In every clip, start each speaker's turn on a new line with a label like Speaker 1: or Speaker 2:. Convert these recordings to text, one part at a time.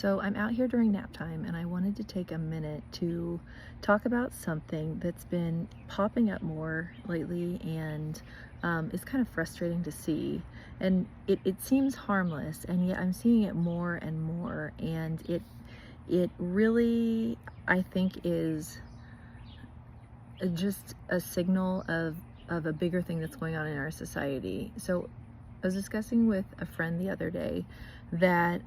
Speaker 1: So I'm out here during nap time and I wanted to take a minute to talk about something that's been popping up more lately and is kind of frustrating to see. And it seems harmless, and yet I'm seeing it more and more. And it really, I think, is just a signal of a bigger thing that's going on in our society. So I was discussing with a friend the other day that,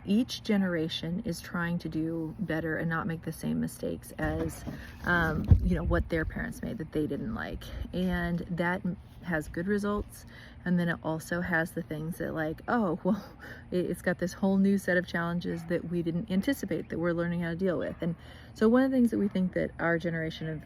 Speaker 1: each generation is trying to do better and not make the same mistakes as, what their parents made that they didn't like. And that has good results. And then it also has the things that, like, oh, well, it's got this whole new set of challenges that we didn't anticipate that we're learning how to deal with. And so one of the things that we think that our generation of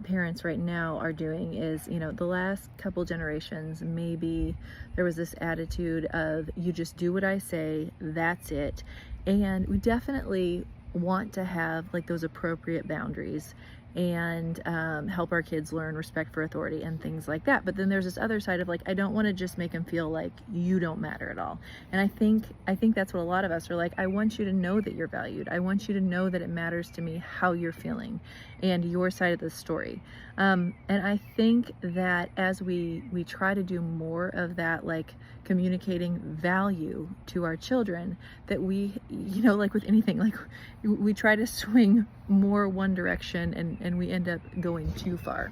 Speaker 1: parents right now are doing is, the last couple generations, maybe there was this attitude of, you just do what I say, that's it. And we definitely want to have like those appropriate boundaries and help our kids learn respect for authority and things like that. But then there's this other side of, like, I don't want to just make them feel like you don't matter at all. And I think that's what a lot of us are like. I want you to know that you're valued. I want you to know that it matters to me how you're feeling and your side of the story. And I think that as we try to do more of that, like communicating value to our children, that we, like with anything, like we try to swing more one direction and we end up going too far.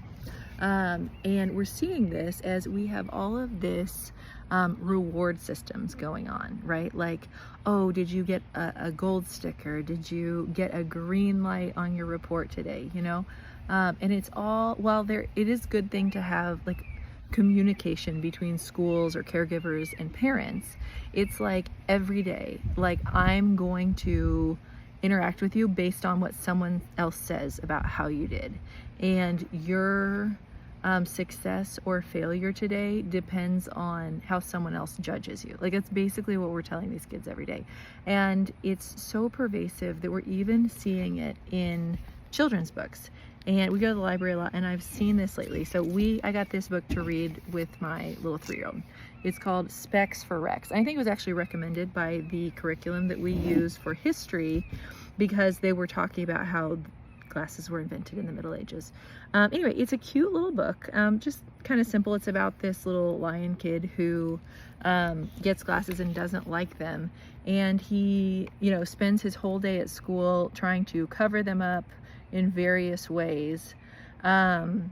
Speaker 1: And we're seeing this as we have all of this reward systems going on, right? Like, oh, did you get a gold sticker? Did you get a green light on your report today? And it's all, while it is a good thing to have like communication between schools or caregivers and parents, it's like every day, like, I'm going to interact with you based on what someone else says about how you did. And your success or failure today depends on how someone else judges you. Like, it's basically what we're telling these kids every day. And it's so pervasive that we're even seeing it in children's books. And we go to the library a lot, and I've seen this lately. So I got this book to read with my little 3-year-old. It's called Specs for Rex. I think it was actually recommended by the curriculum that we use for history, because they were talking about how glasses were invented in the Middle Ages. Anyway, it's a cute little book, just kind of simple. It's about this little lion kid who gets glasses and doesn't like them. And he, spends his whole day at school trying to cover them up in various ways. And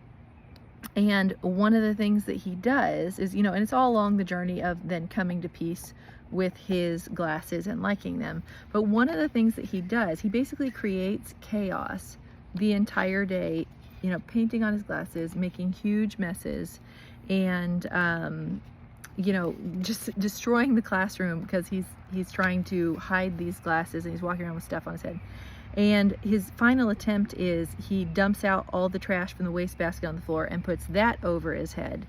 Speaker 1: one of the things that he does is, and it's all along the journey of then coming to peace with his glasses and liking them. But one of the things that he does, he basically creates chaos the entire day, painting on his glasses, making huge messes, and, just destroying the classroom because he's trying to hide these glasses, and he's walking around with stuff on his head. And his final attempt is he dumps out all the trash from the wastebasket on the floor and puts that over his head,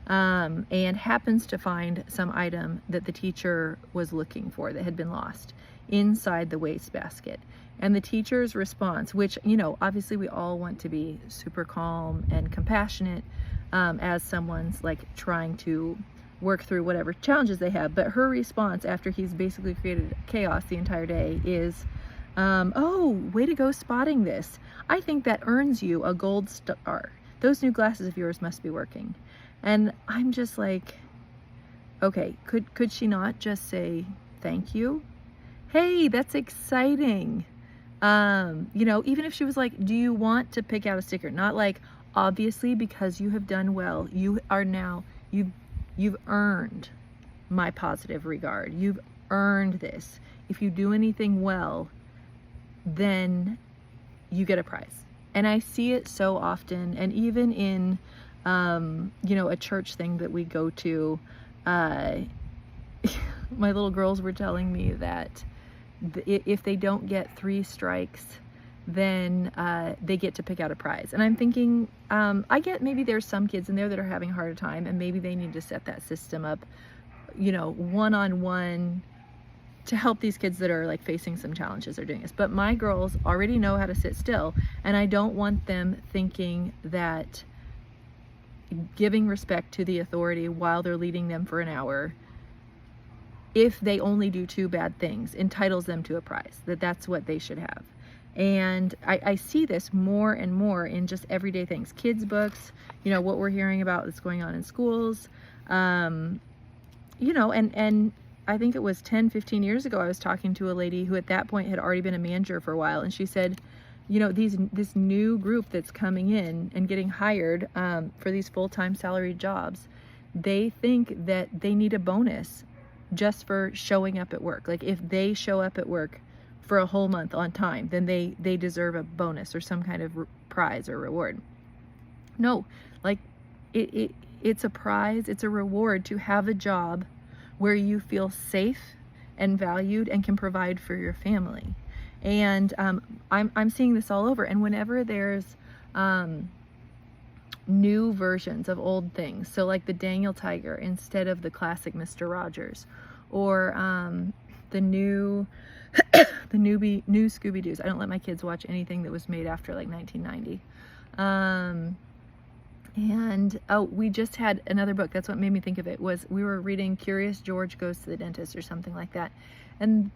Speaker 1: and happens to find some item that the teacher was looking for that had been lost inside the wastebasket. And the teacher's response, which, obviously we all want to be super calm and compassionate as someone's like trying to work through whatever challenges they have. But her response, after he's basically created chaos the entire day, is, oh, way to go spotting this. I think that earns you a gold star. Those new glasses of yours must be working. And I'm just like, okay, could she not just say thank you? Hey, that's exciting. Even if she was like, do you want to pick out a sticker? Not like, obviously, because you have done well, you are now, you've earned my positive regard. You've earned this. If you do anything well, then you get a prize. And I see it so often. And even in, a church thing that we go to, my little girls were telling me that if they don't get 3 strikes, then they get to pick out a prize. And I'm thinking, I get maybe there's some kids in there that are having a harder time, and maybe they need to set that system up, one-on-one, to help these kids that are like facing some challenges are doing this. But my girls already know how to sit still, and I don't want them thinking that giving respect to the authority while they're leading them for an hour if they only do 2 bad things, entitles them to a prize, that's what they should have. And I see this more and more in just everyday things, kids books, what we're hearing about that's going on in schools, and I think it was 10-15 years ago, I was talking to a lady who at that point had already been a manager for a while, and she said, this new group that's coming in and getting hired for these full-time salaried jobs, they think that they need a bonus just for showing up at work. Like if they show up at work for a whole month on time, then they deserve a bonus or some kind of prize or reward. No, like it's a prize, it's a reward to have a job where you feel safe and valued and can provide for your family. And I'm seeing this all over. And whenever there's new versions of old things, so like the Daniel Tiger instead of the classic Mr. Rogers, or the new Scooby-Doo's. I don't let my kids watch anything that was made after like 1990. And we just had another book. That's what made me think of it. Was we were reading Curious George Goes to the Dentist or something like that, and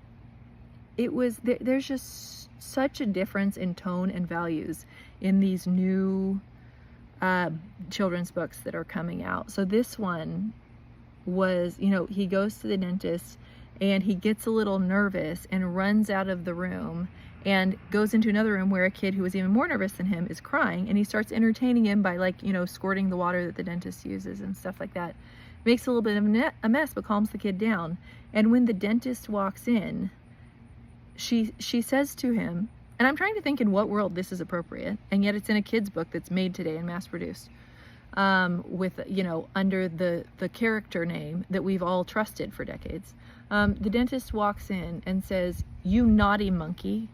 Speaker 1: it was there's just such a difference in tone and values in these new children's books that are coming out. So this one was, he goes to the dentist and he gets a little nervous and runs out of the room and goes into another room where a kid who was even more nervous than him is crying, and he starts entertaining him by squirting the water that the dentist uses and stuff like that. Makes a little bit of a mess, but calms the kid down. And when the dentist walks in, she says to him, and I'm trying to think in what world this is appropriate, and yet it's in a kid's book that's made today and mass produced, with under the character name that we've all trusted for decades. The dentist walks in and says, "You naughty monkey."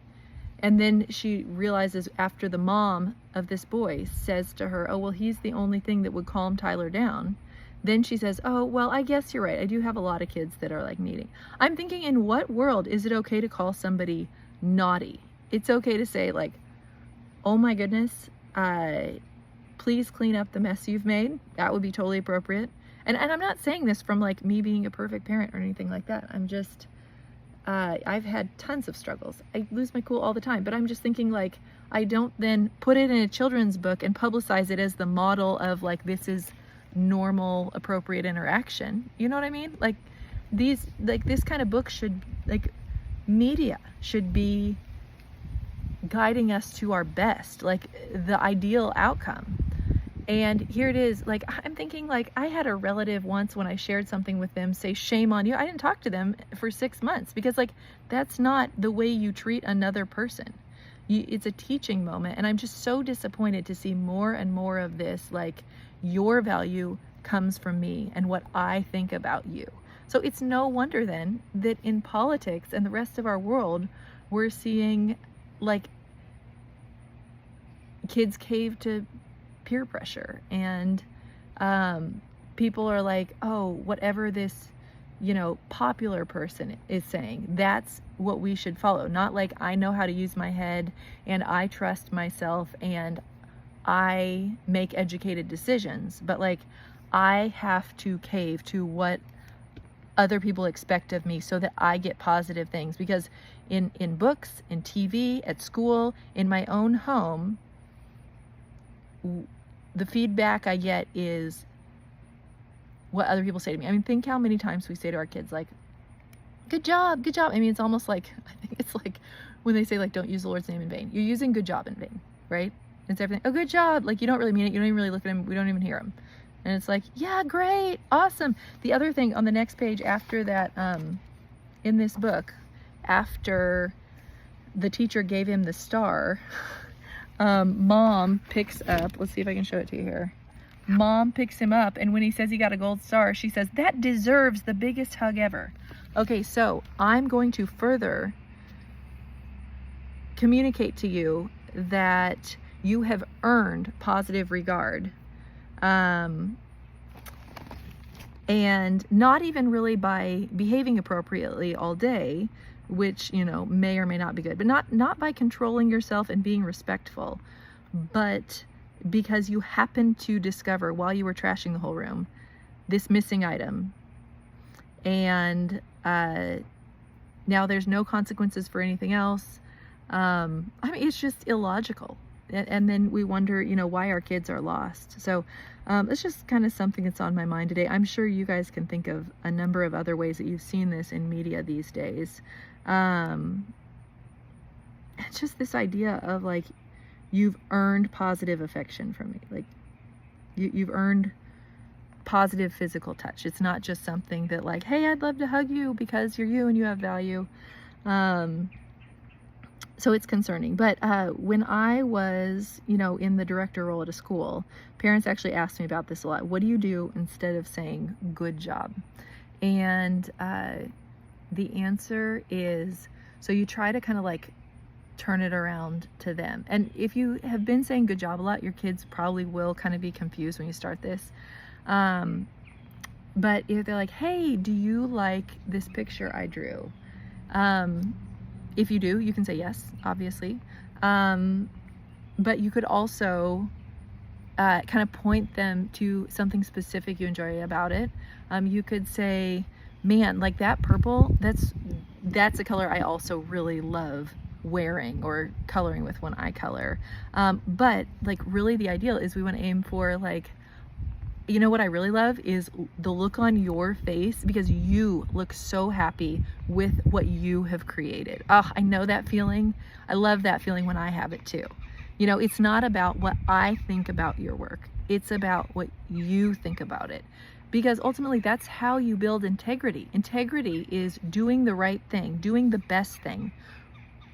Speaker 1: And then she realizes after the mom of this boy says to her, "Oh, well, he's the only thing that would calm Tyler down." Then she says, "Oh, well, I guess you're right. I do have a lot of kids that are like needing." I'm thinking, in what world is it okay to call somebody naughty? It's okay to say like, "Oh my goodness, please clean up the mess you've made." That would be totally appropriate. And I'm not saying this from like me being a perfect parent or anything like that. I'm just, I've had tons of struggles. I lose my cool all the time, but I'm just thinking like, I don't then put it in a children's book and publicize it as the model of like, this is normal, appropriate interaction. You know what I mean? Like this kind of book should, like, media should be guiding us to our best, like the ideal outcome. And here it is, like, I'm thinking like, I had a relative once when I shared something with them say, "Shame on you." I didn't talk to them for 6 months because like, that's not the way you treat another person. It's a teaching moment. And I'm just so disappointed to see more and more of this, like, your value comes from me and what I think about you. So it's no wonder then that in politics and the rest of our world, we're seeing like kids cave to peer pressure, and people are like, "Oh, whatever this popular person is saying, that's what we should follow." Not like, I know how to use my head and I trust myself and I make educated decisions, but like, I have to cave to what other people expect of me so that I get positive things. Because in books, in TV, at school, in my own home, the feedback I get is what other people say to me. I mean, think how many times we say to our kids like, "Good job, good job." I mean, it's almost like, I think it's like when they say like, "Don't use the Lord's name in vain." You're using "good job" in vain, right? It's everything. "Oh, good job." Like, you don't really mean it. You don't even really look at them. We don't even hear them. And it's like, "Yeah, great, awesome." The other thing on the next page after that, in this book, after the teacher gave him the star, mom picks up, let's see if I can show it to you here. Mom picks him up, and when he says he got a gold star, she says, "That deserves the biggest hug ever." Okay, so I'm going to further communicate to you that you have earned positive regard. And not even really by behaving appropriately all day, which, may or may not be good, but not by controlling yourself and being respectful, but because you happened to discover while you were trashing the whole room this missing item, and Now there's no consequences for anything else. I mean, it's just illogical. And then we wonder, you know, why our kids are lost. So it's just kind of something that's on my mind today. I'm sure you guys can think of a number of other ways that you've seen this in media these days. It's just this idea of like, you've earned positive affection from me. Like you've earned positive physical touch. It's not just something that like, hey, I'd love to hug you because you're you and you have value. So it's concerning. But when I was, you know, in the director role at a school, parents actually asked me about this a lot. What do you do instead of saying good job? And the answer is, so you try to kind of like turn it around to them. And if you have been saying good job a lot, your kids probably will kind of be confused when you start this. But if they're like, hey, do you like this picture I drew? If you do, you can say yes, obviously. But you could also kind of point them to something specific you enjoy about it. You could say, man, like that purple, that's a color I also really love wearing or coloring with when I color. But like really the ideal is we want to aim for like, you know what I really love is the look on your face because you look so happy with what you have created. Oh, I know that feeling. I love that feeling when I have it too. You know, it's not about what I think about your work. It's about what you think about it. Because ultimately that's how you build integrity. Integrity is doing the right thing, doing the best thing,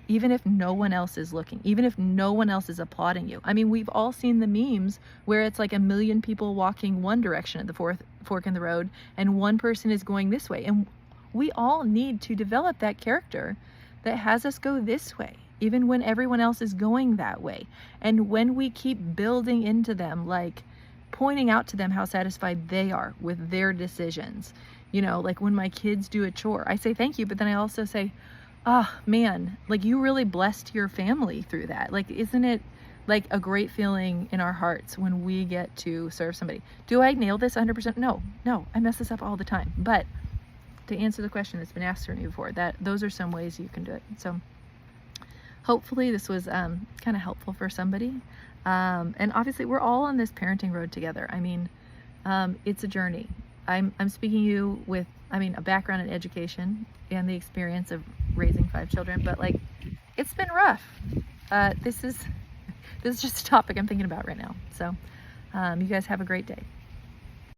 Speaker 1: even if no one else is looking, even if no one else is applauding you. I mean, we've all seen the memes where it's like a million people walking one direction at the fork in the road and one person is going this way. And we all need to develop that character that has us go this way, even when everyone else is going that way. And when we keep building into them, like pointing out to them how satisfied they are with their decisions, you know, like when my kids do a chore, I say thank you, but then I also say, oh man, like you really blessed your family through that. Like, isn't it like a great feeling in our hearts when we get to serve somebody? Do I nail this 100%? No, I mess this up all the time. But to answer the question that's been asked for me before, those are some ways you can do it. So hopefully this was kind of helpful for somebody. And obviously we're all on this parenting road together. I mean, it's a journey. I'm speaking to you with, a background in education and the experience of raising 5 children, but like, it's been rough. This is just a topic I'm thinking about right now. So, you guys have a great day.